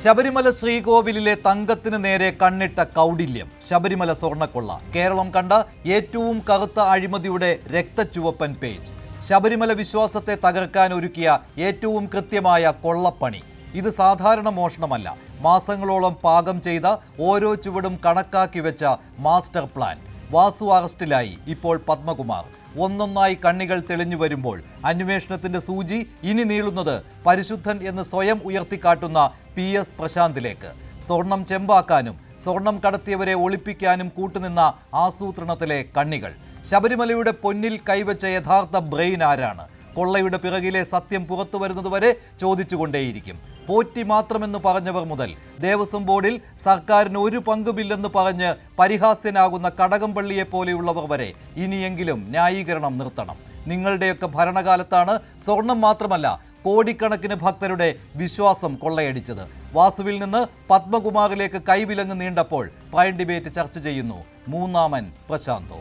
ശബരിമല ശ്രീകോവിലിലെ തങ്കത്തിന് നേരെ കണ്ണിട്ട കൗടില്യം. ശബരിമല സ്വർണ്ണക്കൊള്ള കേരളം കണ്ട ഏറ്റവും കറുത്ത അഴിമതിയുടെ രക്തച്ചുവപ്പൻ പേജ്. ശബരിമല വിശ്വാസത്തെ തകർക്കാൻ ഒരുക്കിയ ഏറ്റവും കൃത്യമായ കൊള്ളപ്പണി. ഇത് സാധാരണ മോഷണമല്ല, മാസങ്ങളോളം പാകം ചെയ്ത ഓരോ ചുവടും കണക്കാക്കി വെച്ച മാസ്റ്റർ പ്ലാൻ. വാസു അറസ്റ്റിലായി, ഇപ്പോൾ പത്മകുമാർ. ഒന്നൊന്നായി കണ്ണികൾ തെളിഞ്ഞു വരുമ്പോൾ അന്വേഷണത്തിന്റെ സൂചി ഇനി നീളുന്നത് പരിശുദ്ധൻ എന്ന് സ്വയം ഉയർത്തിക്കാട്ടുന്ന PS പ്രശാന്തിലേക്ക്. സ്വർണം ചെമ്പാക്കാനും സ്വർണം കടത്തിയവരെ ഒളിപ്പിക്കാനും കൂട്ടുനിന്ന ആസൂത്രണത്തിലെ കണ്ണികൾ. ശബരിമലയുടെ പൊന്നിൽ കൈവച്ച യഥാർത്ഥ ബ്രെയിൻ ആരാണ്? കൊള്ളയുടെ പിറകിലെ സത്യം പുറത്തു വരുന്നതുവരെ ചോദിച്ചുകൊണ്ടേയിരിക്കും. പോറ്റി മാത്രമെന്ന് പറഞ്ഞവർ മുതൽ ദേവസ്വം ബോർഡിൽ സർക്കാരിന് ഒരു പങ്കുമില്ലെന്ന് പറഞ്ഞ് പരിഹാസ്യനാകുന്ന കടകംപള്ളിയെ പോലെയുള്ളവർ വരെ ഇനിയെങ്കിലും ന്യായീകരണം നിർത്തണം. നിങ്ങളുടെയൊക്കെ ഭരണകാലത്താണ് സ്വർണം മാത്രമല്ല കോടിക്കണക്കിന് ഭക്തരുടെ വിശ്വാസം കൊള്ളയടിച്ചത്. വാസുവിൽ നിന്ന് പത്മകുമാറിലേക്ക് കൈവിലങ്ങ് നീണ്ടപ്പോൾ പ്രൈം ഡിബേറ്റ് ചർച്ച ചെയ്യുന്നു മൂന്നാമൻ പ്രശാന്തോ.